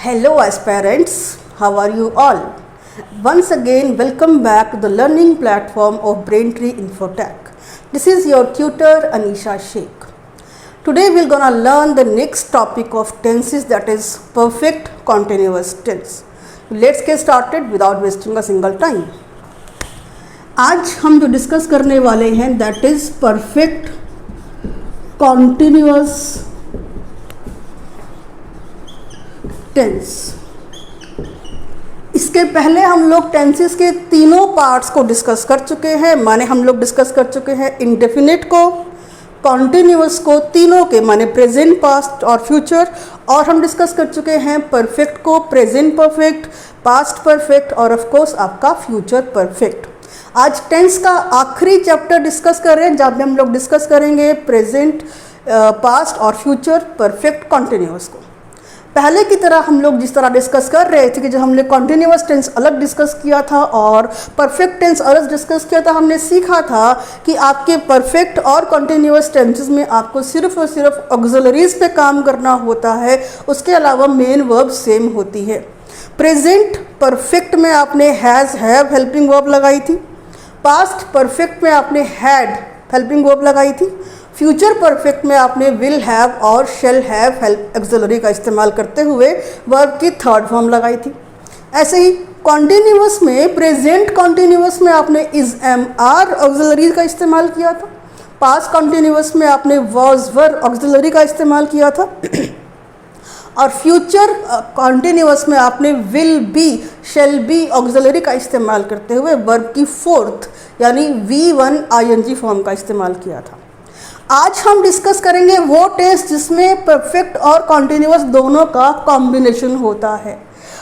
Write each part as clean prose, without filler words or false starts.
Hello aspirants, how are you all? Once again, welcome back to the learning platform of Braintree Infotech. This is your tutor Anisha Sheikh. Today we are gonna learn the next topic of tenses, that is perfect continuous tense. Let's get started without wasting a single time. आज हम जो discuss करने वाले हैं that is perfect continuous tense. इसके पहले हम लोग टेंसेस के तीनों पार्ट्स को डिस्कस कर चुके हैं, माने हम लोग डिस्कस कर चुके हैं इंडेफिनिट को, कॉन्टिन्यूअस को, तीनों के माने प्रेजेंट, पास्ट और फ्यूचर, और हम डिस्कस कर चुके हैं परफेक्ट को, प्रेजेंट परफेक्ट, पास्ट परफेक्ट और ऑफ कोर्स आपका फ्यूचर परफेक्ट। आज टेंस का आखिरी चैप्टर डिस्कस कर रहे हैं जहाँ पे हम लोग डिस्कस करेंगे प्रेजेंट, पास्ट और फ्यूचर परफेक्ट कॉन्टिन्यूअस को। पहले की तरह हम लोग जिस तरह डिस्कस कर रहे थे कि जब हमने कॉन्टिन्यूअस टेंस अलग डिस्कस किया था और परफेक्ट टेंस अलग डिस्कस किया था, हमने सीखा था कि आपके परफेक्ट और कॉन्टिन्यूअस टेंसेस में आपको सिर्फ और सिर्फ ऑक्सिलरीज पे काम करना होता है, उसके अलावा मेन वर्ब सेम होती है। प्रेजेंट परफेक्ट में आपने हैज़, हैव हेल्पिंग वर्ब लगाई थी, पास्ट परफेक्ट में आपने हैड हेल्पिंग वर्ब लगाई थी, फ्यूचर परफेक्ट में आपने विल हैव और शेल हैव हेल्प ऑक्सिलरी का इस्तेमाल करते हुए वर्ब की थर्ड फॉर्म लगाई थी। ऐसे ही कॉन्टिन्यूअस में, प्रेजेंट कॉन्टिन्यूअस में आपने इज, एम, आर ऑक्सिलरी का इस्तेमाल किया था, पास्ट कॉन्टिन्यूअस में आपने वॉज, वर ऑक्सिलरी का इस्तेमाल किया था और फ्यूचर कॉन्टिन्यूअस में आपने will be, shall be auxiliary का इस्तेमाल करते हुए वर्ब की फोर्थ यानी V1 ING फॉर्म का इस्तेमाल किया था। आज हम डिस्कस करेंगे वो टेंस जिसमें परफेक्ट और कॉन्टिन्यूअस दोनों का कॉम्बिनेशन होता है।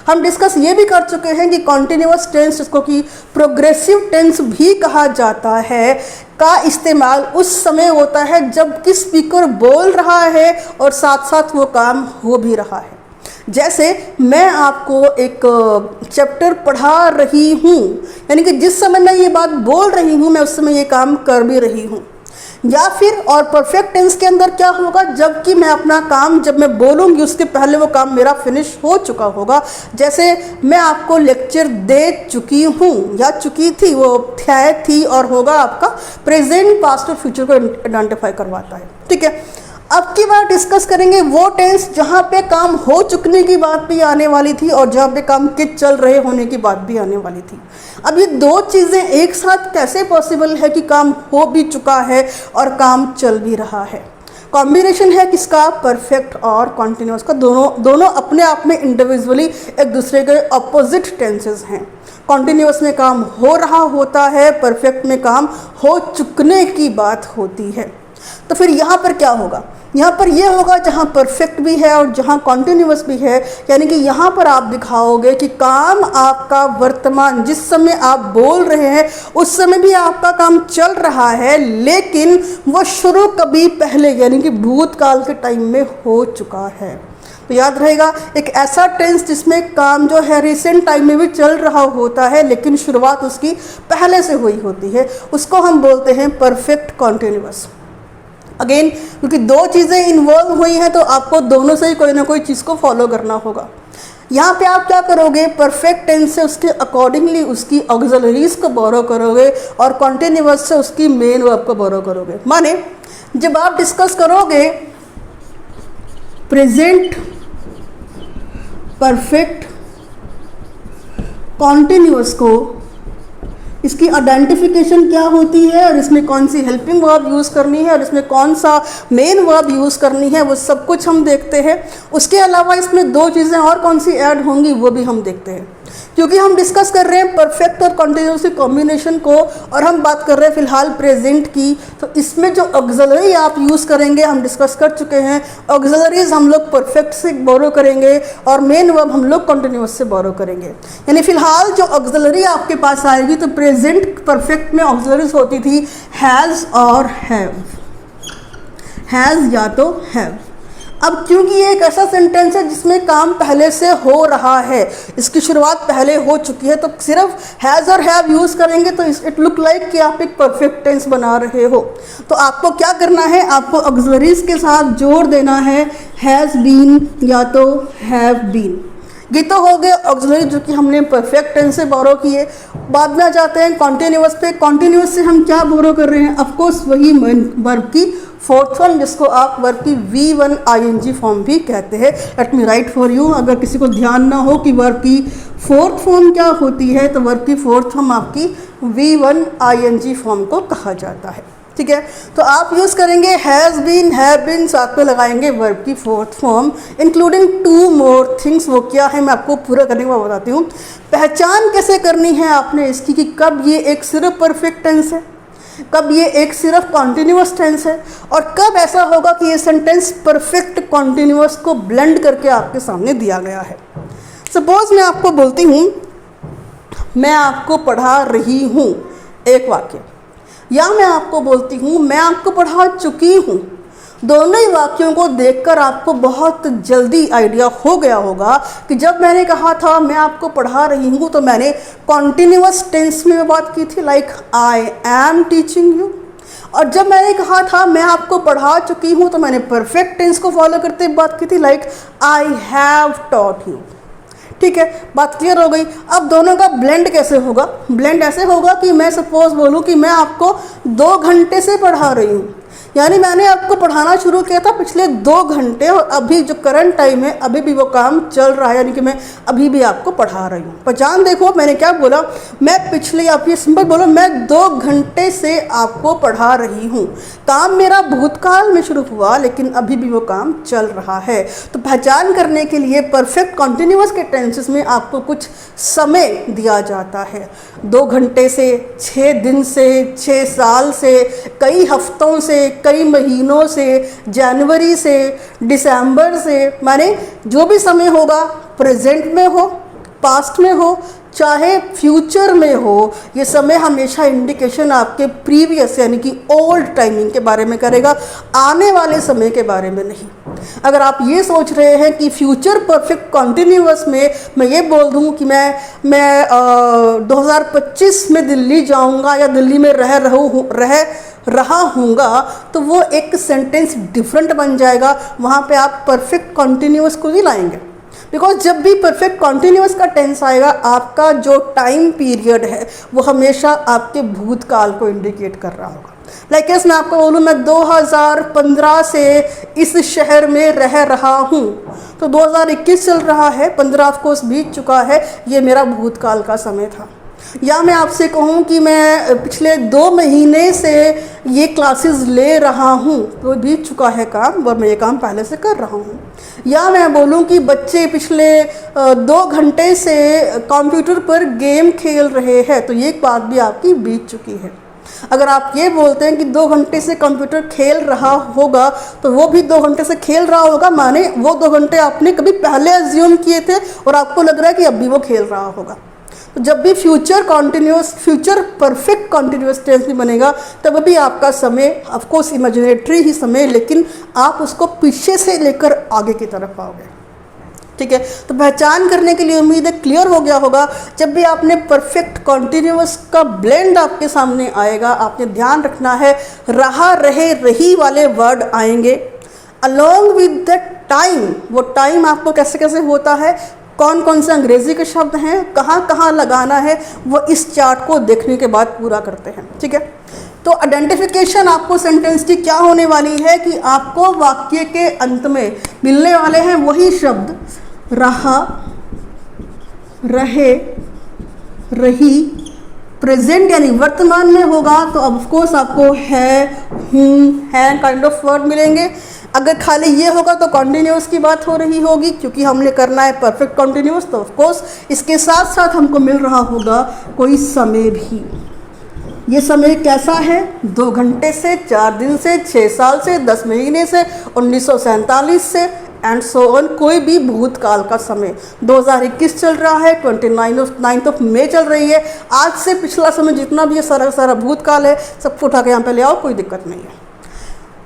हम डिस्कस ये भी कर चुके हैं कि कॉन्टिन्यूअस टेंस, जिसको कि प्रोग्रेसिव टेंस भी कहा जाता है, का इस्तेमाल उस समय होता है जब कि स्पीकर बोल रहा है और साथ साथ वो काम हो भी रहा है। जैसे मैं आपको एक चैप्टर पढ़ा रही हूँ, यानी कि जिस समय मैं ये बात बोल रही हूँ मैं उस समय ये काम कर भी रही हूँ। या फिर और परफेक्ट टेंस के अंदर क्या होगा, जबकि मैं अपना काम जब मैं बोलूँगी उसके पहले वो काम मेरा फिनिश हो चुका होगा। जैसे मैं आपको लेक्चर दे चुकी हूँ या चुकी थी, वो थी और होगा आपका प्रेजेंट, पास्ट और फ्यूचर को आइडेंटिफाई करवाता है। ठीक है, अब की बार डिस्कस करेंगे वो टेंस जहाँ पे काम हो चुकने की बात भी आने वाली थी और जहाँ पे काम के चल रहे होने की बात भी आने वाली थी। अब ये दो चीज़ें एक साथ कैसे पॉसिबल है कि काम हो भी चुका है और काम चल भी रहा है? कॉम्बिनेशन है किसका? परफेक्ट और कॉन्टिन्यूअस का। दोनों अपने आप में इंडिविजुअली एक दूसरे के अपोजिट टेंसेस हैं। कॉन्टिन्यूअस में काम हो रहा होता है, परफेक्ट में काम हो चुकने की बात होती है। तो फिर यहाँ पर क्या होगा? यहाँ पर यह होगा जहाँ परफेक्ट भी है और जहाँ कॉन्टिन्यूअस भी है, यानी कि यहाँ पर आप दिखाओगे कि काम आपका वर्तमान, जिस समय आप बोल रहे हैं उस समय भी आपका काम चल रहा है, लेकिन वो शुरू कभी पहले यानी कि भूतकाल के टाइम में हो चुका है। तो याद रहेगा, एक ऐसा टेंस जिसमें काम जो है रिसेंट टाइम में भी चल रहा होता है लेकिन शुरुआत उसकी पहले से हुई होती है, उसको हम बोलते हैं परफेक्ट कॉन्टिन्यूअस। अगेन क्योंकि दो चीज़ें इन्वॉल्व हुई हैं तो आपको दोनों से ही कोई ना कोई चीज़ को फॉलो करना होगा। यहाँ पे आप क्या करोगे, परफेक्ट टेंस से उसके अकॉर्डिंगली उसकी ऑक्सिलरीज को बोरो करोगे और कॉन्टिन्यूअस से उसकी मेन वर्ब को बोरो करोगे। माने जब आप डिस्कस करोगे प्रेजेंट परफेक्ट कॉन्टिन्यूअस को, इसकी आइडेंटिफिकेशन क्या होती है और इसमें कौन सी हेल्पिंग वर्ब यूज़ करनी है और इसमें कौन सा मेन वर्ब यूज़ करनी है, वो सब कुछ हम देखते हैं। उसके अलावा इसमें दो चीज़ें और कौन सी ऐड होंगी वो भी हम देखते हैं, क्योंकि हम डिस्कस कर रहे हैं परफेक्ट और कॉन्टिन्यूअस की कॉम्बिनेशन को और हम बात कर रहे हैं फिलहाल प्रेजेंट की। तो इसमें जो ऑक्सिलरी आप यूज़ करेंगे हम डिस्कस कर चुके हैं। ऑक्सिलरीज हम लोग परफेक्ट से बोरो करेंगे और मेन वर्ब हम लोग कॉन्टिन्यूअस से बोरो करेंगे। यानी फिलहाल जो ऑक्सिलरी आपके पास आएगी तो प्रेजेंट परफेक्ट में ऑक्सिलरीज होती थी हैज़ और हैव, हैज़ या तो हैव। अब क्योंकि ये एक ऐसा सेंटेंस है जिसमें काम पहले से हो रहा है, इसकी शुरुआत पहले हो चुकी है, तो सिर्फ हैज़ और हैव यूज़ करेंगे तो इट लुक लाइक कि आप एक परफेक्ट टेंस बना रहे हो। तो आपको क्या करना है, आपको ऑक्सिलरीज के साथ जोड़ देना है हैज़ बीन या तो हैव बीन। ये तो हो गए ऑक्सिलरी जो कि हमने परफेक्ट टेंस से बोरो किए। बाद में आ जाते हैं कॉन्टिन्यूअस पे। कॉन्टिन्यूअस से हम क्या बोरो कर रहे हैं? ऑफ कोर्स वही वर्ब की फोर्थ फॉर्म, जिसको आप वर्ब की V1 ING फॉर्म भी कहते हैं। Let me right for you, अगर किसी को ध्यान ना हो कि वर्ब की फोर्थ फॉर्म क्या होती है, तो वर्ब की फोर्थ फॉर्म आपकी V1 ING फॉर्म को कहा जाता है। ठीक है, तो आप यूज़ करेंगे हैज़ बीन, हैव बीन, साथ में लगाएंगे वर्ब की fourth form including 2 more things. वो क्या है मैं आपको पूरा करने के बाद बताती हूँ। पहचान कैसे करनी है आपने इसकी कि कब ये एक सिर्फ परफेक्ट टेंस है, कब ये एक सिर्फ कॉन्टिन्यूअस टेंस है, और कब ऐसा होगा कि ये सेंटेंस परफेक्ट कॉन्टिन्यूअस को ब्लेंड करके आपके सामने दिया गया है। सपोज मैं आपको बोलती हूँ मैं आपको पढ़ा रही हूँ, एक वाक्य, या मैं आपको बोलती हूँ मैं आपको पढ़ा चुकी हूँ। दोनों ही वाक्यों को देखकर आपको बहुत जल्दी आइडिया हो गया होगा कि जब मैंने कहा था मैं आपको पढ़ा रही हूँ तो मैंने कॉन्टिन्यूअस टेंस में बात की थी, like I am teaching you, और जब मैंने कहा था मैं आपको पढ़ा चुकी हूँ तो मैंने परफेक्ट टेंस को फॉलो करते हुए बात की थी, like I have taught you. ठीक है, बात क्लियर हो गई। अब दोनों का ब्लेंड कैसे होगा? ब्लेंड ऐसे होगा कि मैं सपोज बोलूँ कि मैं आपको 2 घंटे से पढ़ा रही हूँ, यानी मैंने आपको पढ़ाना शुरू किया था पिछले 2 घंटे, और अभी जो करंट टाइम है अभी भी वो काम चल रहा है, यानी कि मैं अभी भी आपको पढ़ा रही हूँ। पहचान देखो मैंने क्या बोला, मैं पिछले, आप ये सिंपल बोलो मैं 2 घंटे से आपको पढ़ा रही हूँ। काम मेरा भूतकाल में शुरू हुआ लेकिन अभी भी वो काम चल रहा है। तो पहचान करने के लिए परफेक्ट कॉन्टिन्यूअस के टेंसेस में आपको कुछ समय दिया जाता है। 2 घंटे से, 6 दिन से, 6 साल से, कई हफ्तों से, कई महीनों से, जनवरी से, दिसंबर से, माने जो भी समय होगा, प्रेजेंट में हो, पास्ट में हो, चाहे फ्यूचर में हो, ये समय हमेशा इंडिकेशन आपके प्रीवियस यानी कि ओल्ड टाइमिंग के बारे में करेगा, आने वाले समय के बारे में नहीं। अगर आप ये सोच रहे हैं कि फ्यूचर परफेक्ट कॉन्टिन्यूअस में मैं ये बोल दूँ कि मैं 2025 में दिल्ली जाऊँगा या दिल्ली में रहा हूँगा, तो वो एक सेंटेंस डिफरेंट बन जाएगा। वहाँ पे आप परफेक्ट कॉन्टिन्यूअस को ही लाएंगे, बिकॉज जब भी परफेक्ट कॉन्टिन्यूअस का टेंस आएगा आपका जो टाइम पीरियड है वो हमेशा आपके भूतकाल को इंडिकेट कर रहा होगा। लाइक मैं आपको बोलूँ मैं 2015 से इस शहर में रह रहा हूँ, तो 2021 चल रहा है, 15 ऑफ कोर्स बीत चुका है, ये मेरा भूतकाल का समय था। या मैं आपसे कहूँ कि मैं पिछले 2 महीने से ये क्लासेस ले रहा हूँ, तो बीत चुका है काम और मैं ये काम पहले से कर रहा हूँ। या मैं बोलूँ कि बच्चे पिछले 2 घंटे से कंप्यूटर पर गेम खेल रहे हैं, तो ये बात भी आपकी बीत चुकी है। अगर आप ये बोलते हैं कि 2 घंटे से कंप्यूटर खेल रहा होगा, तो वो भी 2 घंटे से खेल रहा होगा, माने वो 2 घंटे आपने कभी पहले अज्यूम किए थे और आपको लग रहा है कि अब भी वो खेल रहा होगा। तो जब भी फ्यूचर परफेक्ट कॉन्टिन्यूअस टेंस नहीं बनेगा, तब भी आपका समय ऑफ कोर्स इमेजिनेटरी ही समय, लेकिन आप उसको पीछे से लेकर आगे की तरफ आओगे। ठीक है, तो पहचान करने के लिए उम्मीद है क्लियर हो गया होगा। जब भी आपने परफेक्ट कॉन्टिन्यूअस का ब्लेंड आपके सामने आएगा, आपने ध्यान रखना है रहा, रहे, रही वाले वर्ड आएंगे अलोंग विद द टाइम। वो टाइम आपको कैसे कैसे होता है, कौन कौन से अंग्रेजी के शब्द हैं, कहाँ कहाँ लगाना है, वो इस चार्ट को देखने के बाद पूरा करते हैं। ठीक है, तो आइडेंटिफिकेशन आपको सेंटेंस की क्या होने वाली है कि आपको वाक्य के अंत में मिलने वाले हैं वही शब्द रहा, रहे, रही, प्रेजेंट यानी वर्तमान में होगा तो ऑफ कोर्स आपको है, हूँ, है काइंड ऑफ वर्ड मिलेंगे। अगर खाली ये होगा तो कॉन्टिन्यूअस की बात हो रही होगी, क्योंकि हमने करना है परफेक्ट कॉन्टिन्यूअस, तो ऑफ कोर्स इसके साथ साथ हमको मिल रहा होगा कोई समय भी। ये समय कैसा है, 2 घंटे से, 4 दिन से, 6 साल से, 10 महीने से, 1947 से एंड सो ऑन, कोई भी भूतकाल का समय। 2021 चल रहा है, 29 ऑफ मई चल रही है। आज से पिछला समय जितना भी ये सारा भूतकाल है सबको उठा के यहाँ पे ले आओ, कोई दिक्कत नहीं है।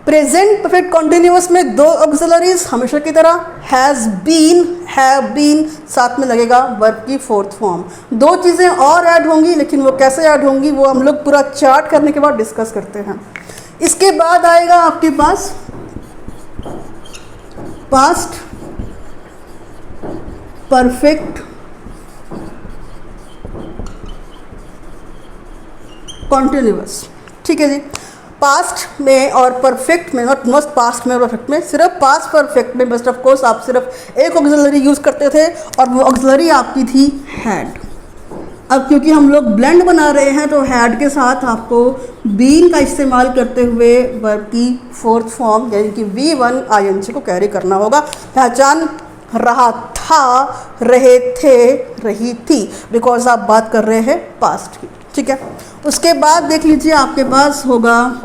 प्रेजेंट परफेक्ट कॉन्टिन्यूअस में 2 ऑक्सिलरीज हमेशा की तरह हैज़ बीन, हैव बीन, साथ में लगेगा वर्ब की फोर्थ फॉर्म। 2 चीज़ें और ऐड होंगी, लेकिन वो कैसे ऐड होंगी वो हम लोग पूरा चार्ट करने के बाद डिस्कस करते हैं। इसके बाद आएगा आपके पास पास्ट परफेक्ट कॉन्टिन्यूअस। ठीक है जी। पास्ट में और परफेक्ट में, नॉट मस्ट पास्ट में और परफेक्ट में, सिर्फ पास्ट परफेक्ट में बस्ट ऑफ कोर्स आप सिर्फ एक ऑक्सिलरी यूज़ करते थे और वो ऑक्सिलरी आपकी थी हैड। अब क्योंकि हम लोग ब्लेंड बना रहे हैं तो हैड के साथ आपको बीन का इस्तेमाल करते हुए वर्ब की फोर्थ फॉर्म यानी कि V1 ING को कैरी करना होगा। पहचान रहा था, रहे थे, रही थी, बिकॉज आप बात कर रहे हैं पास्ट की। ठीक है। उसके बाद देख लीजिए आपके पास होगा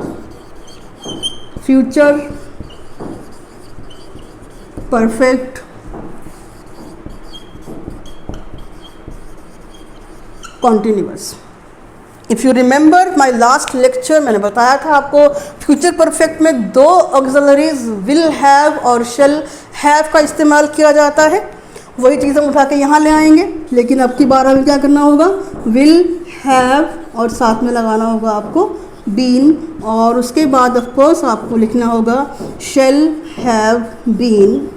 future perfect continuous. If you remember my last lecture, मैंने बताया था आपको फ्यूचर परफेक्ट में दो ऑक्सिलरीज विल हैव और शेल हैव का इस्तेमाल किया जाता है। वही चीज़ हम उठा के यहाँ ले आएंगे, लेकिन अब की बार हमें क्या करना होगा, विल हैव और साथ में लगाना होगा आपको बीन, और उसके बाद ऑफ कोर्स आपको लिखना होगा शेल हैव बीन।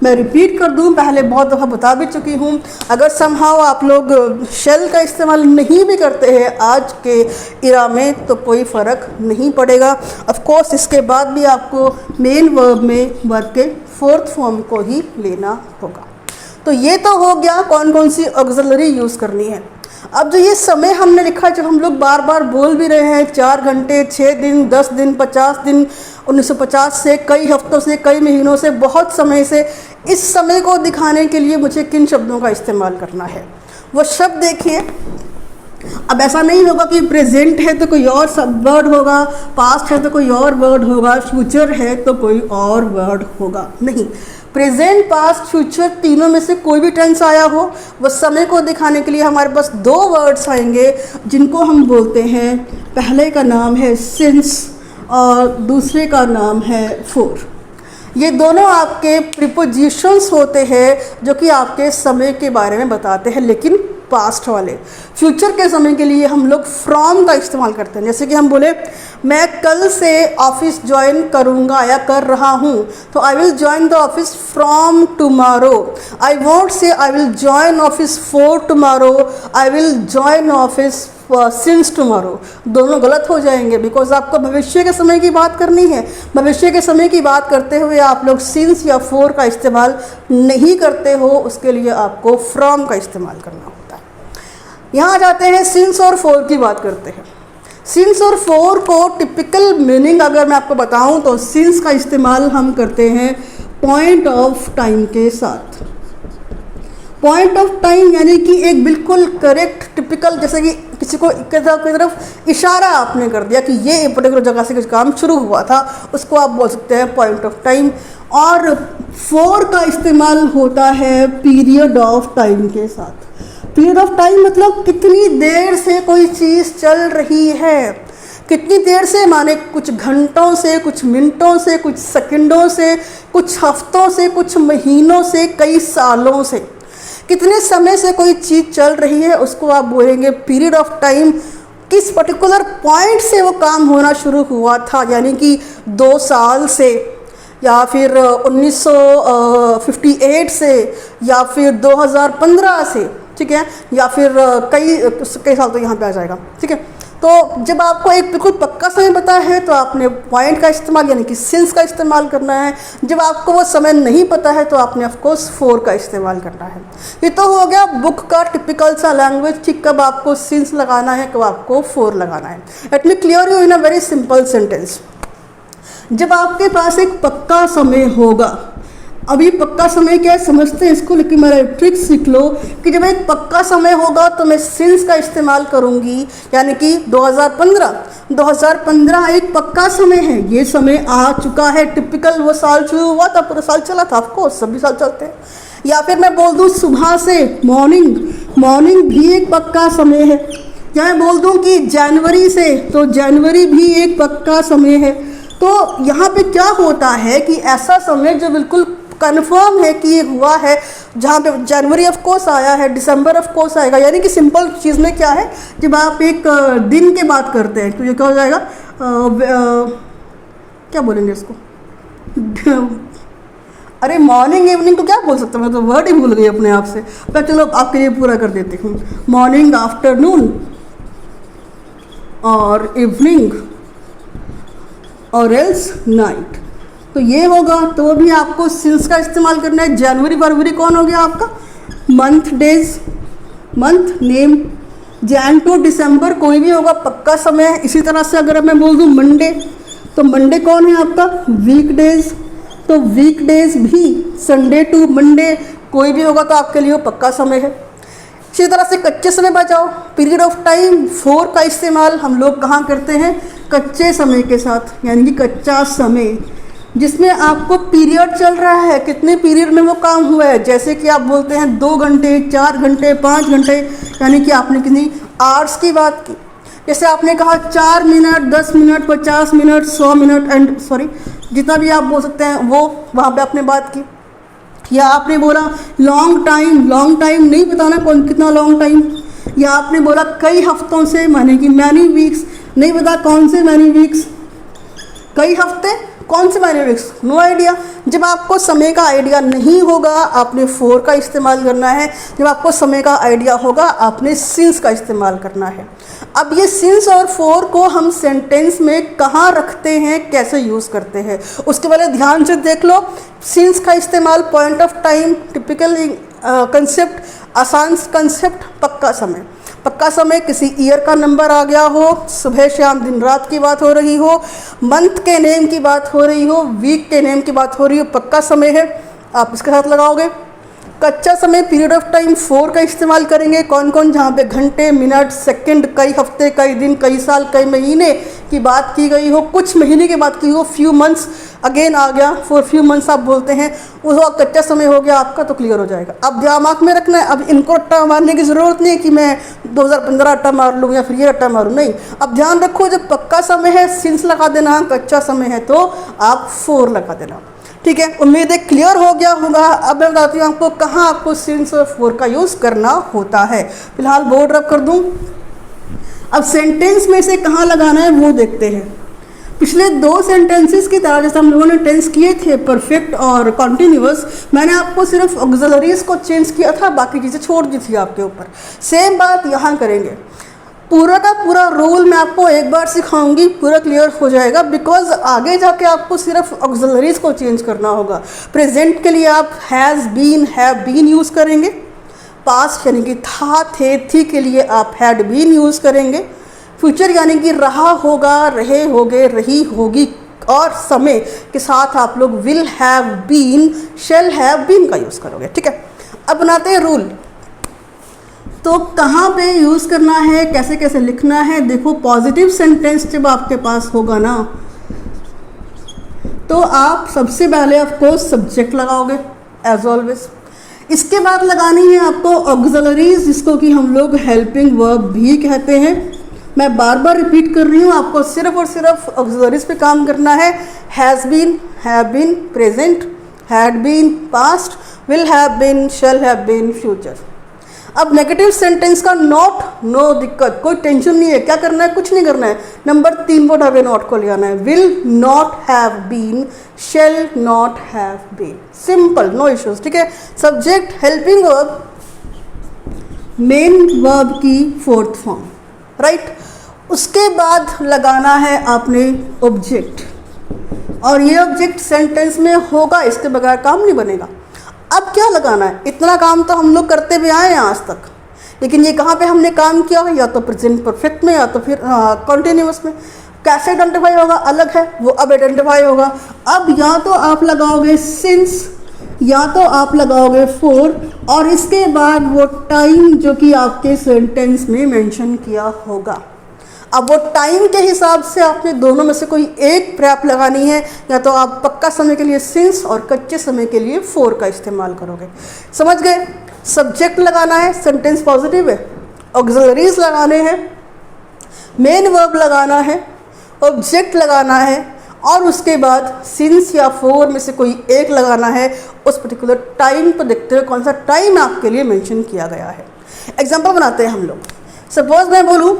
मैं रिपीट कर दूं, पहले बहुत दफ़ा बता भी चुकी हूं, अगर समहाउ आप लोग शेल का इस्तेमाल नहीं भी करते हैं आज के इरा में तो कोई फ़र्क नहीं पड़ेगा। ऑफ कोर्स इसके बाद भी आपको मेन वर्ब में वर्ब के फोर्थ फॉर्म को ही लेना होगा। तो ये तो हो गया कौन कौन सी ऑक्सिलरी यूज़ करनी है। अब जो ये समय हमने लिखा, जो हम लोग बार बार बोल भी रहे हैं, 4 घंटे, 6 दिन, 10 दिन, 50 दिन, 1950 से, कई हफ्तों से, कई महीनों से, बहुत समय से, इस समय को दिखाने के लिए मुझे किन शब्दों का इस्तेमाल करना है वो शब्द देखिए। अब ऐसा नहीं होगा कि प्रेजेंट है तो कोई और सब वर्ड होगा, पास्ट है तो कोई और वर्ड होगा, फ्यूचर है तो कोई और वर्ड होगा, नहीं। प्रेजेंट, पास्ट, फ्यूचर तीनों में से कोई भी टेंस आया हो, वो समय को दिखाने के लिए हमारे पास दो वर्ड्स आएंगे जिनको हम बोलते हैं, पहले का नाम है सिंस और दूसरे का नाम है फॉर। ये दोनों आपके प्रीपोजिशंस होते हैं जो कि आपके समय के बारे में बताते हैं, लेकिन पास्ट वाले। फ्यूचर के समय के लिए हम लोग फ्रॉम का इस्तेमाल करते हैं। जैसे कि हम बोले मैं कल से ऑफिस ज्वाइन करूँगा या कर रहा हूँ, तो I will join the office from tomorrow. I want say I will join office for tomorrow, I will join office since tomorrow. दोनों गलत हो जाएंगे, बिकॉज आपको भविष्य के समय की बात करनी है। भविष्य के समय की बात करते हुए आप लोग सिंस या फॉर का इस्तेमाल नहीं करते हो, उसके लिए आपको फ्रॉम का इस्तेमाल करना होता है। यहाँ आ जाते हैं, सिंस और फॉर की बात करते हैं। सिंस और फॉर को टिपिकल मीनिंग अगर मैं आपको बताऊं तो सिंस का इस्तेमाल हम करते हैं पॉइंट ऑफ टाइम के साथ। पॉइंट ऑफ टाइम यानी कि एक बिल्कुल करेक्ट टिपिकल, जैसे कि किसी को की तरफ इशारा आपने कर दिया कि ये पर्टिकुलर जगह से कुछ काम शुरू हुआ था, उसको आप बोल सकते हैं पॉइंट ऑफ टाइम। और फॉर का इस्तेमाल होता है पीरियड ऑफ टाइम के साथ। पीरियड ऑफ टाइम मतलब कितनी देर से कोई चीज़ चल रही है, कितनी देर से, माने कुछ घंटों से, कुछ मिनटों से, कुछ सेकंडों से, कुछ हफ्तों से, कुछ महीनों से, कई सालों से, कितने समय से कोई चीज़ चल रही है, उसको आप बोलेंगे पीरियड ऑफ टाइम। किस पर्टिकुलर पॉइंट से वो काम होना शुरू हुआ था, यानी कि 2 साल से, या फिर 1958 से, या फिर 2015 से, ठीक है, या फिर कई साल तो यहाँ पे आ जाएगा। ठीक है। तो जब आपको एक बिल्कुल पक्का समय पता है तो आपने पॉइंट का इस्तेमाल यानी कि सिंस का इस्तेमाल करना है। जब आपको वो समय नहीं पता है तो आपने ऑफ कोर्स फॉर का इस्तेमाल करना है। ये तो हो गया बुक का टिपिकल सा लैंग्वेज, ठीक, कब आपको सिंस लगाना है, कब आपको फॉर लगाना है। Let me clear you in a very simple sentence. जब आपके पास एक पक्का समय होगा, अभी पक्का समय क्या है समझते हैं इसको, लेकिन मेरा ट्रिक सीख लो कि जब एक पक्का समय होगा तो मैं सिंस का इस्तेमाल करूंगी, यानी कि 2015 एक पक्का समय है, ये समय आ चुका है, टिपिकल वो साल शुरू हुआ था, पूरा साल चला था, ऑफकोर्स सभी साल चलते हैं। या फिर मैं बोल दूँ सुबह से, मॉर्निंग भी एक पक्का समय है। या मैं बोल दूँ कि जनवरी से, तो जनवरी भी एक पक्का समय है। तो यहाँ पे क्या होता है कि ऐसा समय जो बिल्कुल कन्फर्म है कि ये हुआ है, जहाँ पे जनवरी ऑफ कोर्स आया है, दिसंबर ऑफ कोर्स आएगा, यानी कि सिंपल चीज़ में क्या है, जब आप एक दिन की बात करते हैं तो ये क्या हो जाएगा, क्या बोलेंगे इसको, अरे मॉर्निंग इवनिंग को क्या बोल सकता हूँ, मैं तो वर्ड ही भूल गई अपने आप से। पर चलो आपके लिए पूरा कर देती हूँ, मॉर्निंग, आफ्टरनून और इवनिंग और एल्स नाइट। तो ये होगा। तो भी आपको सिंस का इस्तेमाल करना है। जनवरी फरवरी कौन हो गया आपका, month, days, month, name. Jan to December कोई भी होगा, पक्का समय है। इसी तरह से अगर मैं बोल दूँ मंडे, तो मंडे कौन है आपका, वीक डेज। तो वीक डेज भी संडे टू मंडे कोई भी होगा तो आपके लिए वो पक्का समय है। इसी तरह से कच्चे समय बचाओ, पीरियड ऑफ टाइम, फोर का इस्तेमाल हम लोग कहाँ करते हैं, कच्चे समय के साथ, यानी कि कच्चा समय जिसमें आपको पीरियड चल रहा है, कितने पीरियड में वो काम हुआ है। जैसे कि आप बोलते हैं 2 घंटे, 4 घंटे, 5 घंटे, यानी कि आपने कितनी आवर्स की बात की। जैसे आपने कहा 4 minute, 10 minute, 50 minute, 100 minute and sorry जितना भी आप बोल सकते हैं वो वहाँ पे आपने बात की। या आपने बोला लॉन्ग टाइम, लॉन्ग टाइम नहीं बताना कौन कितना लॉन्ग टाइम। या आपने बोला कई हफ्तों से, माने कि मैनी वीक्स, नहीं पता कौन से मैनी वीक्स, कई हफ्ते, कौन से मैनी वीक्स, नो आइडिया। जब आपको समय का आइडिया नहीं होगा आपने फोर का इस्तेमाल करना है। जब आपको समय का आइडिया होगा आपने सिंस का इस्तेमाल करना है। अब ये सिंस और फोर को हम सेंटेंस में कहाँ रखते हैं, कैसे यूज़ करते हैं, उसके पहले ध्यान से देख लो। सिंस का इस्तेमाल point of time, typical concept, आसान कंसेप्ट, पक्का समय। पक्का समय किसी ईयर का नंबर आ गया हो, सुबह शाम दिन रात की बात हो रही हो, मंथ के नेम की बात हो रही हो, वीक के नेम की बात हो रही हो, पक्का समय है, आप इसके साथ लगाओगे। कच्चा समय पीरियड ऑफ टाइम फोर का इस्तेमाल करेंगे। कौन कौन, जहाँ पे घंटे, मिनट, सेकंड, कई हफ्ते, कई दिन, कई साल, कई महीने की बात की गई हो, कुछ महीने की बात की हो, फ्यू मंथ्स अगेन आ गया, फॉर फ्यू मंथ्स आप बोलते हैं, वो कच्चा समय हो गया आपका, तो क्लियर हो जाएगा। अब दिमाग में रखना है, अब इनको रट्टा मारने की ज़रूरत नहीं है कि मैं 2015 रट्टा मार लूँ या फिर ये रट्टा मारूँ, नहीं। अब ध्यान रखो जब पक्का समय है सिंस लगा देना, कच्चा समय है तो आप फोर लगा देना। ठीक है, उम्मीद है क्लियर हो गया होगा। अब मैं बताती हूँ आपको कहाँ आपको सिंस और फोर का यूज़ करना होता है। फिलहाल बोर्ड रब कर दूँ। अब सेंटेंस में से कहाँ लगाना है वो देखते हैं। पिछले 2 सेंटेंसेस की तरह जैसे हम लोगों ने टेंस किए थे परफेक्ट और कॉन्टिन्यूअस, मैंने आपको सिर्फ ऑक्सिलरीज को चेंज किया था, बाकी चीज़ें छोड़ दी थी आपके ऊपर। सेम बात यहाँ करेंगे। पूरा का पूरा रूल मैं आपको एक बार सिखाऊंगी, पूरा क्लियर हो जाएगा, बिकॉज आगे जाके आपको सिर्फ ऑक्सिलरीज को चेंज करना होगा। प्रेजेंट के लिए आप has been, have been use करेंगे। पास्ट यानी कि था, थे, थी के लिए आप हैड बीन यूज़ करेंगे। फ्यूचर यानी कि रहा होगा, रहे होगे, रही होगी, और समय के साथ आप लोग will have been, shall have been का यूज़ करोगे। ठीक है, अब बनाते हैं रूल। तो कहाँ पे यूज़ करना है, कैसे कैसे लिखना है। देखो पॉजिटिव सेंटेंस जब आपके पास होगा ना तो आप सबसे पहले आपको सब्जेक्ट लगाओगे एज ऑलवेज। इसके बाद लगानी है आपको ऑक्सिलरीज, जिसको कि हम लोग हेल्पिंग वर्ब भी कहते हैं। मैं बार बार रिपीट कर रही हूँ, आपको सिर्फ और सिर्फ ऑक्सिलरीज पे काम करना है। Has been, have been present, had been past, will have been, shall have been future. अब नेगेटिव सेंटेंस का नॉट, नो दिक्कत, कोई टेंशन नहीं है। क्या करना है, कुछ नहीं करना है। नंबर 3 वर्ड हमें नॉट को ले आना है। Will not have been, shall not have been, simple, no issues. ठीक है, subject helping verb, main verb की 4th फॉर्म, राइट। उसके बाद लगाना है आपने ऑब्जेक्ट, और ये ऑब्जेक्ट सेंटेंस में होगा, इसके बगैर काम नहीं बनेगा। अब क्या लगाना है, इतना काम तो हम लोग करते भी आए हैं आज तक, लेकिन ये कहाँ पे हमने काम किया, या तो प्रेजेंट परफेक्ट में या तो फिर कॉन्टिन्यूअस में। कैसे आइडेंटिफाई होगा अलग है, वो अब आइडेंटिफाई होगा। अब या तो आप लगाओगे सिंस, या तो आप लगाओगे फोर, और इसके बाद वो टाइम जो कि आपके सेंटेंस में मेंशन किया होगा। अब वो टाइम के हिसाब से आपने दोनों में से कोई एक प्रैप लगानी है, या तो आप पक्का समय के लिए सिंस और कच्चे समय के लिए फोर का इस्तेमाल करोगे। समझ गए, सब्जेक्ट लगाना है, सेंटेंस पॉजिटिव है, ऑक्सिलरीज लगाने हैं, मेन वर्ब लगाना है, ऑब्जेक्ट लगाना है, और उसके बाद सिंस या फोर में से कोई एक लगाना है। उस पर्टिकुलर टाइम को देखते हुए कौन सा टाइम आपके लिए मेंशन किया गया है। एग्जांपल बनाते हैं हम लोग। सपोज मैं बोलूँ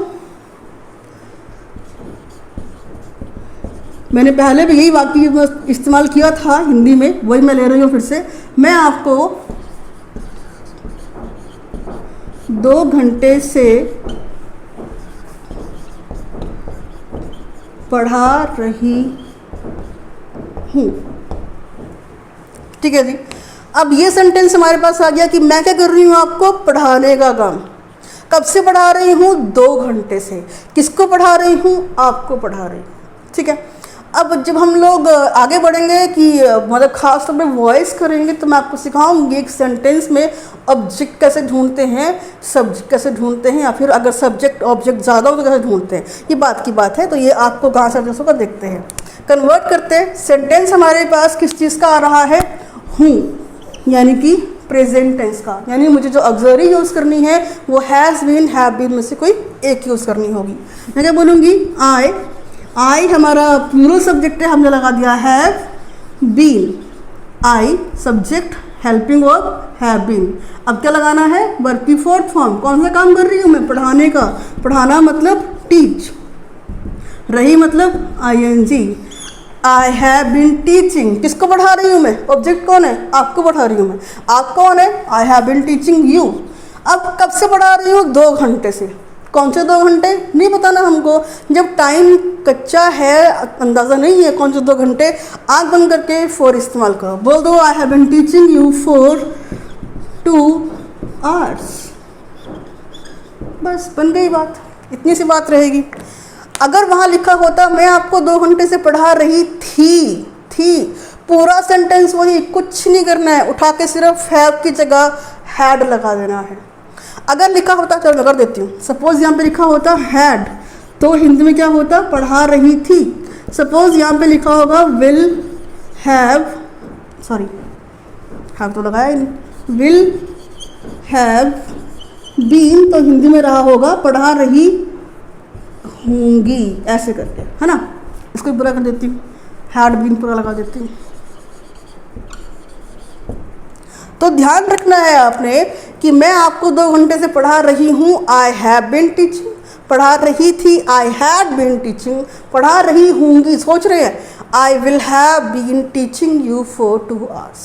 मैंने पहले भी यही वाक्य इस्तेमाल किया था हिंदी में, वही मैं ले रही हूँ फिर से। मैं आपको 2 घंटे से पढ़ा रही हूँ। ठीक है जी। अब ये सेंटेंस हमारे पास आ गया कि मैं क्या कर रही हूँ, आपको पढ़ाने का काम। कब से पढ़ा रही हूँ? 2 घंटे से। किसको पढ़ा रही हूँ? आपको पढ़ा रही हूँ। ठीक है। अब जब हम लोग आगे बढ़ेंगे कि मतलब खास तौर पे वॉइस करेंगे, तो मैं आपको सिखाऊंगी एक सेंटेंस में ऑब्जेक्ट कैसे ढूंढते हैं, सब्जेक्ट कैसे ढूंढते हैं, या फिर अगर सब्जेक्ट ऑब्जेक्ट ज़्यादा हो तो कैसे ढूंढते हैं। ये बात की बात है, तो ये आपको कहाँ से एडजस्ट होगा देखते हैं। कन्वर्ट करते हैं। सेंटेंस हमारे पास किस चीज़ का आ रहा है? हूँ, यानी कि प्रेजेंट टेंस का, यानी मुझे जो ऑक्सिलरी यूज़ करनी है वो हैज़ बीन, हैव बीन में से कोई एक यूज़ करनी होगी। मैं क्या बोलूँगी? आई हमारा प्लूरल सब्जेक्ट है, हमने लगा दिया have been. I subject, helping verb have been. अब क्या लगाना है? वर्ब की फोर्थ फॉर्म। कौन सा काम कर रही हूँ मैं? पढ़ाने का। पढ़ाना मतलब टीच, रही मतलब ING। I have been teaching. किसको पढ़ा रही हूँ मैं? ऑब्जेक्ट कौन है? आपको पढ़ा रही हूँ मैं। आप कौन है? I have been teaching you. अब कब से पढ़ा रही हूँ? 2 घंटे से। कौन से 2 घंटे? नहीं पता ना हमको। जब टाइम कच्चा है, अंदाज़ा नहीं है कौन से 2 घंटे, आँख बंद करके फॉर इस्तेमाल करो। बोल दो I have been teaching you for 2 hours। बस बन गई बात, इतनी सी बात रहेगी। अगर वहाँ लिखा होता मैं आपको 2 घंटे से पढ़ा रही थी, पूरा सेंटेंस वही, कुछ नहीं करना है, उठा के सिर्फ हैव की जगह हैड लगा देना है। अगर लिखा होता, चलो मैं कर देती हूँ, सपोज यहाँ पे लिखा होता हैड, तो हिंदी में क्या होता? पढ़ा रही थी। सपोज यहाँ पे लिखा होगा विल हैव, सॉरी हैव तो लगाया ही नहीं, विल हैव बीन, तो हिंदी में रहा होगा पढ़ा रही होंगी, ऐसे करके, है ना। इसको पूरा कर देती हूँ, हैड बीन पूरा लगा देती हूँ। तो ध्यान रखना है आपने कि मैं आपको 2 घंटे से पढ़ा रही हूँ, आई हैव बीन टीचिंग। पढ़ा रही थी, आई हैड बीन टीचिंग। पढ़ा रही होंगी, सोच रहे हैं, I will have been teaching you for 2 hours।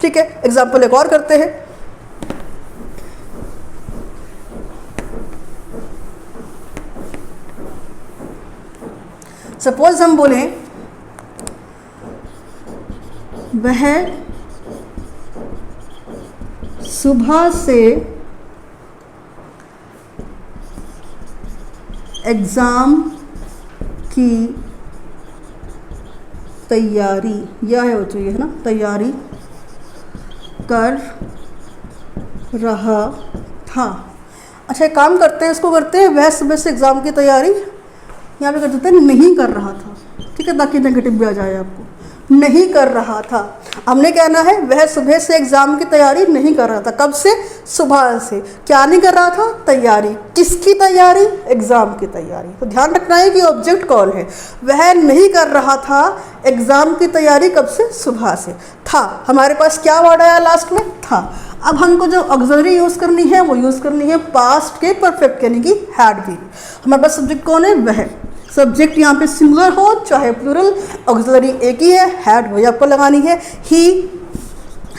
ठीक है। एग्जाम्पल एक और करते हैं। सपोज हम बोलें वह सुबह से एग्ज़ाम की तैयारी, यह है वो चाहिए, है ना, तैयारी कर रहा था। अच्छा एक काम करते हैं, इसको करते हैं वह सुबह से एग्ज़ाम की तैयारी, यहाँ पे कर देते हैं नहीं कर रहा था। ठीक है, ताकि नेगेटिव भी आ जाए आपको। नहीं कर रहा था, हमने कहना है वह सुबह से एग्ज़ाम की तैयारी नहीं कर रहा था। कब से? सुबह से। क्या नहीं कर रहा था? तैयारी। किसकी तैयारी? एग्ज़ाम की तैयारी। तो ध्यान रखना है कि ऑब्जेक्ट कौन है। वह नहीं कर रहा था एग्ज़ाम की तैयारी, कब से? सुबह से। था, हमारे पास क्या वर्ड आया लास्ट में? था। अब हमको जो ऑक्सिलरी यूज़ करनी है वो यूज़ करनी है पास्ट के परफेक्ट, यानी कि हैड बीन। हमारे पास सब्जेक्ट कौन है? वह। सब्जेक्ट यहाँ पे सिंगुलर हो चाहे प्लूरल, ऑक्सिलरी एक ही है, हैड, वही आपको लगानी है, ही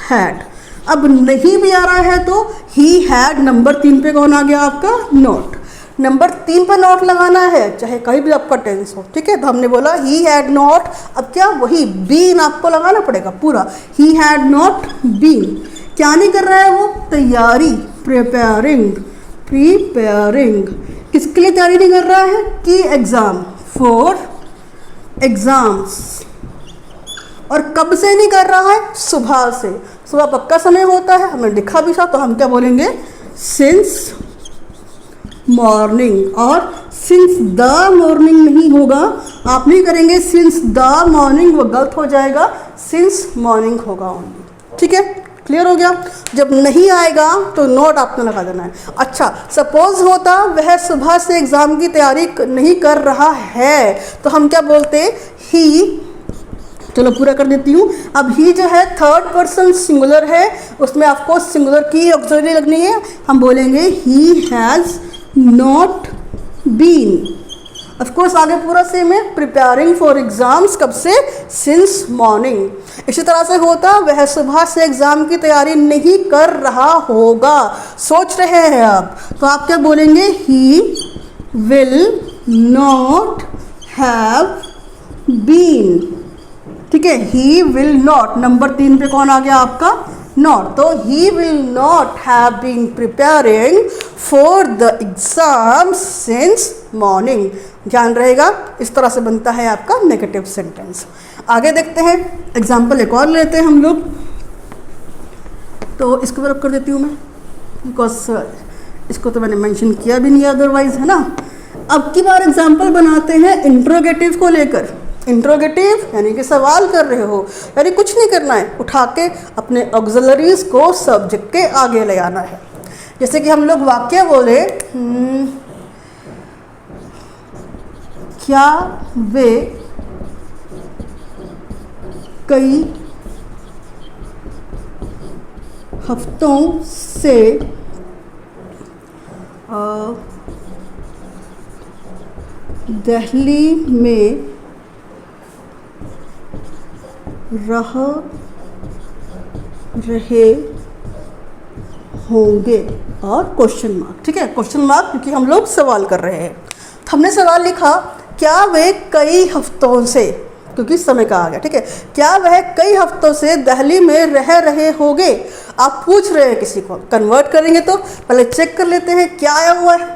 हैड। अब नहीं भी आ रहा है तो ही हैड, नंबर 3 पे कौन आ गया आपका? नॉट। नंबर 3 पे नॉट लगाना है, चाहे कहीं भी आपका टेंस हो। ठीक है, तो हमने बोला ही हैड नॉट, अब क्या? वही बीन आपको लगाना पड़ेगा पूरा। He had not been. क्या नहीं कर रहा है वो? तैयारी, प्रिपेयरिंग। प्रिपेयरिंग किसके लिए तैयारी नहीं कर रहा है? कि एग्ज़ाम, फॉर एग्ज़ाम्स। और कब से नहीं कर रहा है? सुबह से। सुबह पक्का समय होता है, हमने लिखा भी था, तो हम क्या बोलेंगे? Since morning. और सिंस द मॉर्निंग नहीं होगा, आप नहीं करेंगे सिंस द मॉर्निंग, वो गलत हो जाएगा, सिंस मॉर्निंग होगा ओनली। ठीक है, क्लियर हो गया। जब नहीं आएगा तो नोट आपने लगा देना है। अच्छा सपोज होता वह सुबह से एग्ज़ाम की तैयारी नहीं कर रहा है, तो हम क्या बोलते? ही। चलो पूरा कर देती हूँ। अब ही जो है थर्ड पर्सन सिंगुलर है, उसमें आपको सिंगुलर की ऑक्सिलरी लगनी है। हम बोलेंगे he has not been. Of course आगे पूरा सेम है, प्रिपेयरिंग फॉर एग्जाम्स कब से, सिंस मॉर्निंग। इसी तरह से होता वह सुबह से एग्जाम की तैयारी नहीं कर रहा होगा, सोच रहे हैं आप, तो आप क्या बोलेंगे, he will not have been. ठीक है, ही विल नॉट, नंबर 3 पे कौन आ गया आपका, नॉट, तो he will not have been preparing for the exam since morning. ध्यान रहेगा, इस तरह से बनता है आपका नेगेटिव सेंटेंस। आगे देखते हैं, एग्जाम्पल एक और लेते हैं हम लोग, तो इसको रख कर देती हूँ मैं, बिकॉज इसको तो मैंने मेंशन किया भी नहीं अदरवाइज, है ना। अब की बार एग्जाम्पल बनाते हैं इंट्रोगेटिव को लेकर। इंट्रोगेटिव यानी कि सवाल कर रहे हो, यानी कुछ नहीं करना है, उठा के अपने ऑक्सिलरीज को सब्जेक्ट के आगे ले आना है। जैसे कि हम लोग वाक्य बोले, क्या वे कई हफ्तों से दिल्ली में रह रहे होंगे, और क्वेश्चन मार्क। ठीक है, क्वेश्चन मार्क क्योंकि हम लोग सवाल कर रहे हैं। तो हमने सवाल लिखा, क्या वे कई हफ्तों से, क्योंकि समय का आ गया। ठीक है, क्या वह कई हफ्तों से दिल्ली में रह रहे होंगे। आप पूछ रहे हैं किसी को, कन्वर्ट करेंगे तो पहले चेक कर लेते हैं क्या आया हुआ है,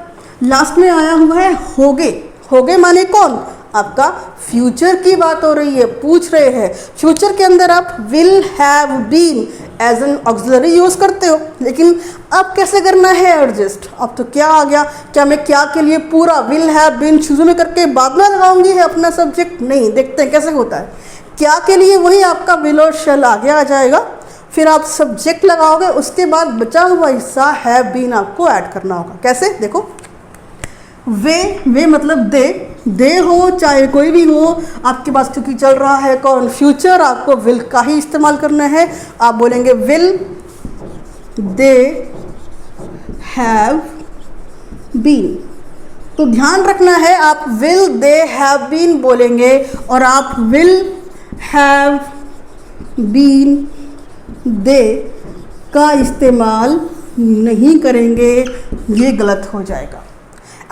लास्ट में आया हुआ है होगे। होगे माने कौन, आपका फ्यूचर की बात हो रही है, पूछ रहे हैं। फ्यूचर के अंदर आप will have been as an auxiliary use करते हो, लेकिन अब कैसे करना है एडजस्ट। अब तो क्या आ गया, क्या मैं क्या के लिए पूरा विल हैव बीन शुरू में करके बाद में लगाऊंगी है अपना सब्जेक्ट, नहीं। देखते हैं कैसे होता है। क्या के लिए वही आपका विल और शैल आगे आ जाएगा, फिर आप सब्जेक्ट लगाओगे, उसके बाद बचा हुआ हिस्सा हैव बीन आपको ऐड करना होगा। कैसे, देखो, वे मतलब दे हो चाहे कोई भी हो, आपके पास क्योंकि चल रहा है कौन, फ्यूचर, आपको विल का ही इस्तेमाल करना है। आप बोलेंगे विल दे हैव बीन। तो ध्यान रखना है, आप विल दे हैव बीन बोलेंगे और आप विल हैव बीन दे का इस्तेमाल नहीं करेंगे, ये गलत हो जाएगा।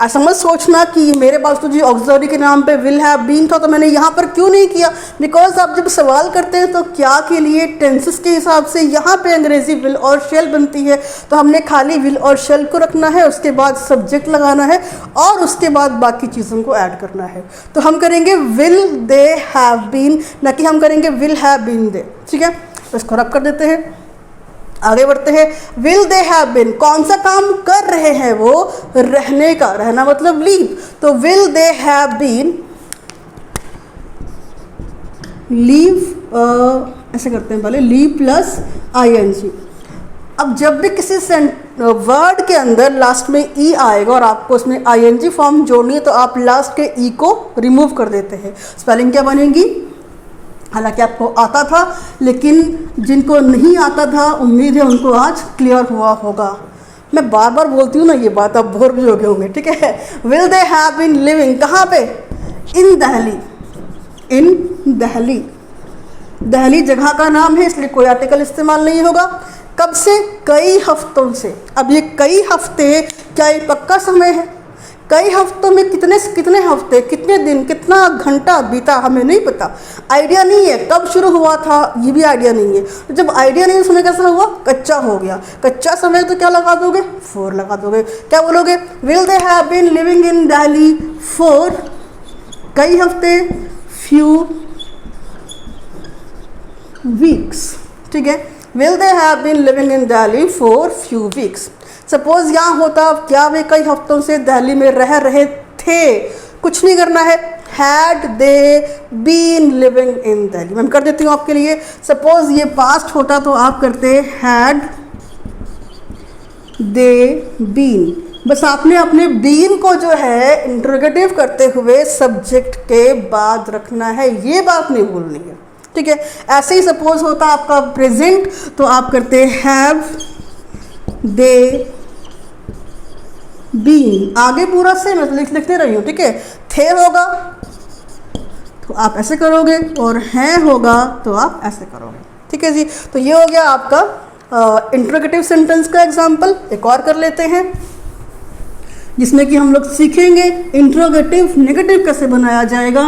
ऐसा मत सोचना कि मेरे पास तो जी ऑक्सिलरी के नाम पे विल हैव बीन था तो मैंने यहाँ पर क्यों नहीं किया, बिकॉज आप जब सवाल करते हैं तो क्या के लिए टेंसेस के हिसाब से यहाँ पे अंग्रेजी विल और शेल बनती है, तो हमने खाली विल और शेल को रखना है, उसके बाद सब्जेक्ट लगाना है और उसके बाद बाकी चीज़ों को ऐड करना है। तो हम करेंगे विल दे हैव बीन, न कि हम करेंगे विल हैव बीन दे। ठीक है, तो इसको रख कर देते हैं, आगे बढ़ते हैं। विल दे हैव बीन, कौन सा काम कर रहे हैं वो, रहने का, रहना मतलब लीव। तो will they have been leave, ऐसे करते हैं पहले, लीव प्लस ING। अब जब भी किसी वर्ड के अंदर लास्ट में ई आएगा और आपको उसमें ING फॉर्म जोड़नी है तो आप लास्ट के ई को रिमूव कर देते हैं। स्पेलिंग क्या बनेगी, हालांकि आपको आता था, लेकिन जिनको नहीं आता था उम्मीद है उनको आज क्लियर हुआ होगा। मैं बार बार बोलती हूँ ना ये बात, आप बोर भी हो गए होंगे। ठीक है, will they have been living कहाँ पे, इन दिल्ली। इन दिल्ली, दिल्ली जगह का नाम है इसलिए कोई आर्टिकल इस्तेमाल नहीं होगा। कब से, कई हफ्तों से। अब ये कई हफ्ते क्या ये पक्का समय है, कई हफ्तों में कितने हफ्ते, कितने दिन, कितना घंटा बीता, हमें नहीं पता, आइडिया नहीं है। कब शुरू हुआ था ये भी आइडिया नहीं है। जब आइडिया नहीं है समय कैसा हुआ, कच्चा हो गया। कच्चा समय तो क्या लगा दोगे, फॉर लगा दोगे। क्या बोलोगे, will they have been living in Delhi for, कई हफ्ते, फ्यू वीक्स। ठीक है, will they have been living in Delhi for few weeks. Suppose यहाँ होता क्या वे कई हफ्तों से दिल्ली में रह रहे थे, कुछ नहीं करना है, had they been living in Delhi. मैं कर देती हूँ आपके लिए। सपोज ये पास्ट होता तो आप करते हैड दे बीन, बस आपने अपने बीन को जो है इंटरोगेटिव करते हुए सब्जेक्ट के बाद रखना है, ये बात नहीं भूलनी है। ठीक है, ऐसे ही सपोज होता आपका प्रेजेंट तो आप करते हैव दे बीन, आगे पूरा से मैं लिखते रही हूँ। ठीक है, थे होगा तो आप ऐसे करोगे, और हैं होगा तो आप ऐसे करोगे। ठीक है जी, तो ये हो गया आपका इंट्रोगेटिव सेंटेंस का एग्जाम्पल। एक और कर लेते हैं जिसमें कि हम लोग सीखेंगे इंट्रोगेटिव नेगेटिव कैसे बनाया जाएगा,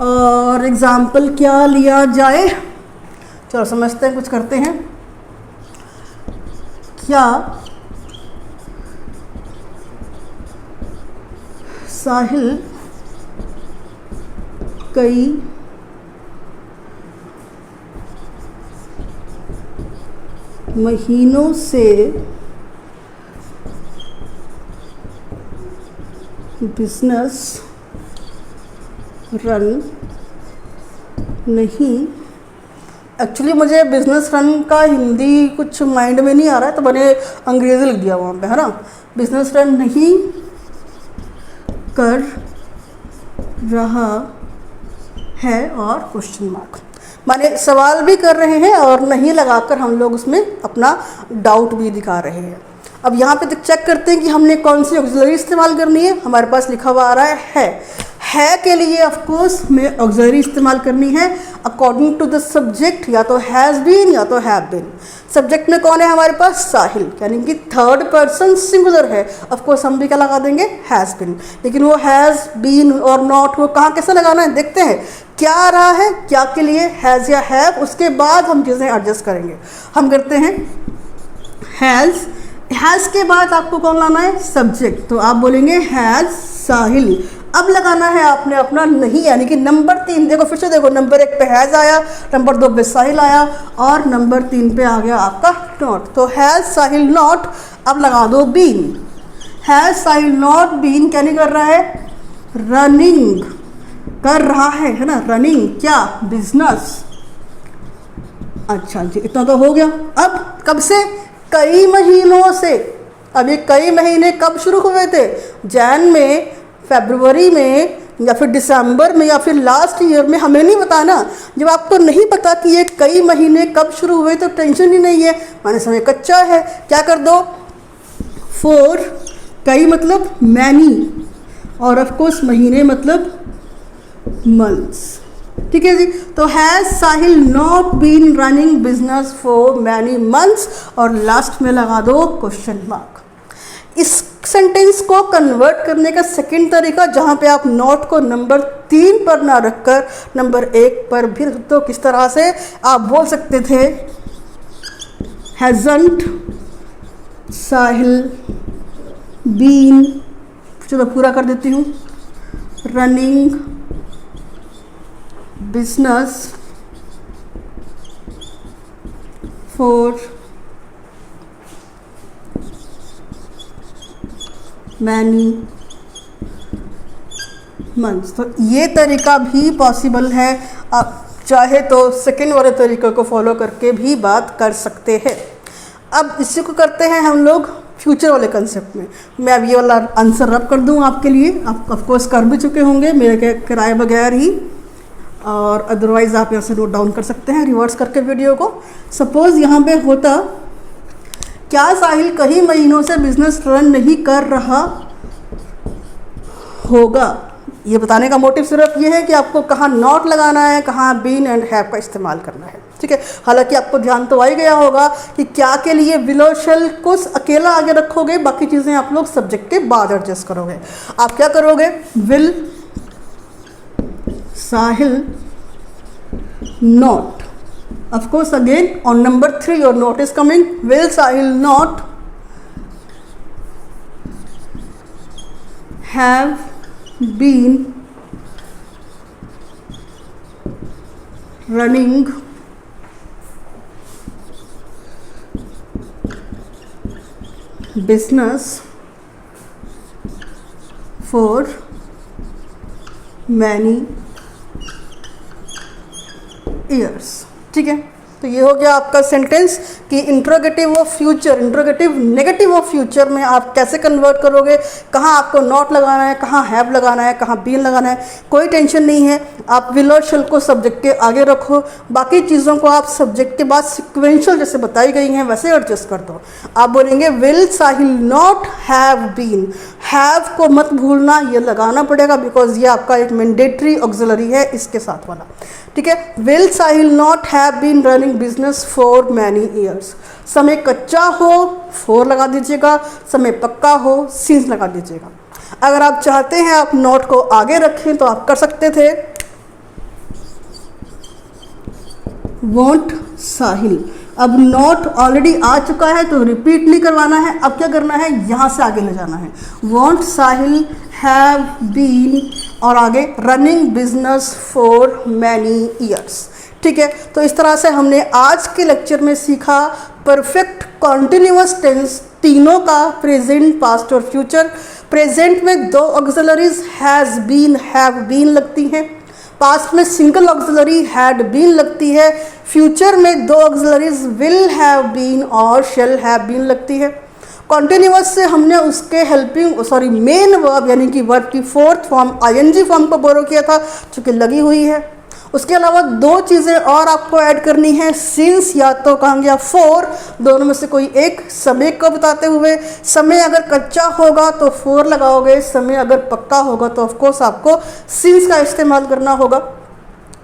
और एग्जाम्पल क्या लिया जाए। चलो समझते हैं, कुछ करते हैं। क्या साहिल कई महीनों से बिजनेस रन नहीं। एक्चुअली मुझे बिजनेस रन का हिंदी कुछ माइंड में नहीं आ रहा है, तो मैंने अंग्रेजी लिख दिया वहाँ पे, है ना। बिजनेस रन नहीं कर रहा है और क्वेश्चन मार्क, माने सवाल भी कर रहे हैं और नहीं लगाकर हम लोग उसमें अपना डाउट भी दिखा रहे हैं। अब यहाँ पे चेक करते हैं कि हमने कौन सी ऑक्सिलरी इस्तेमाल करनी है। हमारे पास लिखा हुआ आ रहा है के लिए ऑफ कोर्स हमें ऑक्सिलरी इस्तेमाल करनी है अकॉर्डिंग टू द सब्जेक्ट, या तो हैज़ बीन या तो हैव बीन। सब्जेक्ट में कौन है हमारे पास? साहिल, यानी कि थर्ड पर्सन सिंगुलर है। ऑफ कोर्स हम भी क्या लगा देंगे? Has been. लेकिन वो हैज़ बीन और नॉट वो कहाँ कैसे लगाना है देखते हैं। क्या आ रहा है, क्या के लिए हैज़ या हैव, उसके बाद हम चीज़ें एडजस्ट करेंगे। हम करते हैं हैज़ के बाद आपको कौन लाना है? सब्जेक्ट। तो आप बोलेंगे हैज़ साहिल। अब लगाना है आपने अपना नहीं, यानी कि नंबर 3। देखो फिर से देखो, नंबर 1 पे हैज़ आया, नंबर 2 पे साहिल आया, और नंबर 3 पे आ गया आपका नॉट। तो हैज़ साहिल नॉट, अब लगा दो been. Has Sahil not been क्या नहीं कर रहा है? रनिंग कर रहा है ना, रनिंग क्या? बिजनेस। अच्छा जी, इतना तो हो गया। अब कब से? कई महीनों से। अब ये कई महीने कब शुरू हुए थे? जैन में, फरवरी में, या फिर दिसंबर में, या फिर लास्ट ईयर में, हमें नहीं पता ना। जब आपको नहीं पता कि ये कई महीने कब शुरू हुए तो टेंशन ही नहीं है, माने समय कच्चा है। क्या कर दो? फोर, कई मतलब मैनी, और ऑफ कोर्स महीने मतलब मंथ्स। ठीक है जी। तो has Sahil not been running business for many months, और लास्ट में लगा दो क्वेश्चन मार्क। इस सेंटेंस को कन्वर्ट करने का सेकंड तरीका, जहाँ पे आप नॉट को नंबर 3 पर ना रखकर नंबर 1 पर भी रख दो। किस तरह से? आप बोल सकते थे हैज़ंट साहिल बीन, चलो पूरा कर देती हूँ, running business for many months. तो ये तरीका भी पॉसिबल है। आप चाहे तो सेकेंड वाले तरीके को फॉलो करके भी बात कर सकते हैं। अब इसी को करते हैं हम लोग फ्यूचर वाले कंसेप्ट में। मैं अब ये वाला आंसर रब कर दूं आपके लिए। आप ऑफकोर्स कर भी चुके होंगे मेरे किराए बगैर ही, और अदरवाइज़ आप यहाँ से नोट डाउन कर सकते हैं रिवर्स करके वीडियो को। सपोज़ यहाँ पे होता, क्या साहिल कई महीनों से बिजनेस रन नहीं कर रहा होगा। ये बताने का मोटिव सिर्फ ये है कि आपको कहाँ नॉट लगाना है, कहाँ बीन एंड हैव का इस्तेमाल करना है। ठीक है, हालांकि आपको ध्यान तो आ ही गया होगा कि क्या के लिए विल और शैल को अकेला आगे रखोगे, बाकी चीज़ें आप लोग सब्जेक्ट के बाद एडजस्ट करोगे। आप क्या करोगे? Will Sahil not, of course again on number 3 your note is coming, will Sahil not have been running business for many years. ठीक है, तो ये हो गया आपका सेंटेंस कि interrogative of future, interrogative negative of future में आप कैसे कन्वर्ट करोगे, कहाँ आपको नॉट लगाना है, कहाँ हैव लगाना है, कहाँ बीन लगाना है। कोई टेंशन नहीं है, आप विल और शैल को सब्जेक्ट के आगे रखो, बाकी चीज़ों को आप सब्जेक्ट के बाद सिक्वेंशियल जैसे बताई गई हैं वैसे एडजस्ट कर दो। आप बोलेंगे will Sahil not have been, have को मत भूलना, ये लगाना पड़ेगा बिकॉज ये आपका एक मैंडेटरी ऑक्सिलरी है इसके साथ वाला, ठीक है। Will Sahil not have been running business for many years, समय कच्चा हो फॉर लगा दीजिएगा, समय पक्का हो सिंस लगा दीजिएगा। अगर आप चाहते हैं आप नॉट को आगे रखें तो आप कर सकते थे वॉन्ट साहिल। अब नॉट ऑलरेडी आ चुका है तो रिपीट नहीं करवाना है, अब क्या करना है यहाँ से आगे ले जाना है। वॉन्ट साहिल हैव बीन और आगे running business for many years, ठीक है। तो इस तरह से हमने आज के लेक्चर में सीखा परफेक्ट कॉन्टिन्यूअस टेंस तीनों का, प्रेजेंट पास्ट और फ्यूचर। प्रेजेंट में दो auxiliaries has been have been लगती हैं, पास्ट में सिंगल ऑक्सिलरी हैड बीन लगती है, फ्यूचर में दो ऑक्सिलरीज विल हैव बीन और शेल हैव बीन लगती है। कॉन्टिन्यूअस से हमने उसके मेन वर्ब यानी कि वर्ब की फोर्थ फॉर्म आईएनजी फॉर्म को बोरो किया था जो कि लगी हुई है। उसके अलावा दो चीज़ें और आपको ऐड करनी है, सिंस या तो कहेंगे या फॉर, दोनों में से कोई एक। समय को बताते हुए समय अगर कच्चा होगा तो फॉर लगाओगे, समय अगर पक्का होगा तो ऑफकोर्स आपको सिंस का इस्तेमाल करना होगा।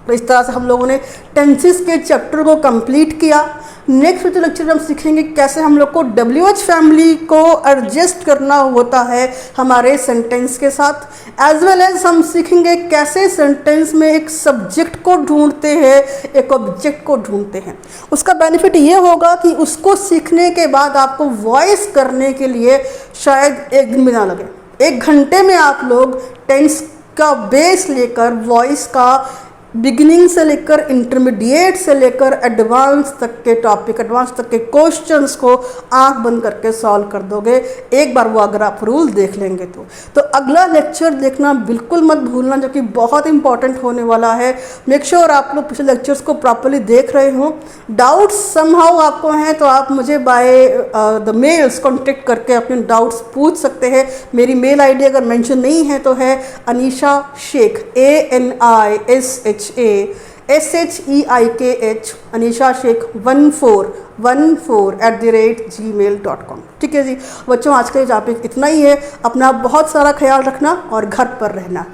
तो इस तरह से हम लोगों ने टेंसेस के चैप्टर को कंप्लीट किया। नेक्स्ट वीडियो लेक्चर में हम सीखेंगे कैसे हम लोग को WH फैमिली को एडजस्ट करना होता है हमारे सेंटेंस के साथ, एज वेल एज हम सीखेंगे कैसे सेंटेंस में एक सब्जेक्ट को ढूंढते हैं, एक ऑब्जेक्ट को ढूंढते हैं। उसका बेनिफिट ये होगा कि उसको सीखने के बाद आपको वॉइस करने के लिए शायद एक दिन भी ना लगे। 1 घंटे में आप लोग टेंस का बेस लेकर वॉइस का बिगिनिंग से लेकर इंटरमीडिएट से लेकर एडवांस तक के टॉपिक, एडवांस तक के क्वेश्चंस को आंख बंद करके सॉल्व कर दोगे एक बार वो अगर आप रूल देख लेंगे तो अगला लेक्चर देखना बिल्कुल मत भूलना जो कि बहुत इंपॉर्टेंट होने वाला है। मेक श्योर आप लोग पिछले लेक्चर्स को प्रॉपरली देख रहे हो। डाउट्स समहाउ आपको हैं तो आप मुझे बाय द मेल्स कॉन्टेक्ट करके अपने डाउट्स पूछ सकते हैं। मेरी मेल आईडी अगर मेंशन नहीं है तो है अनीशा शेख ANISHASHEIKH अनीशा शेख 1414@gmail.com। ठीक है जी बच्चों, आज के टॉपिक इतना ही है। अपना बहुत सारा ख्याल रखना और घर पर रहना।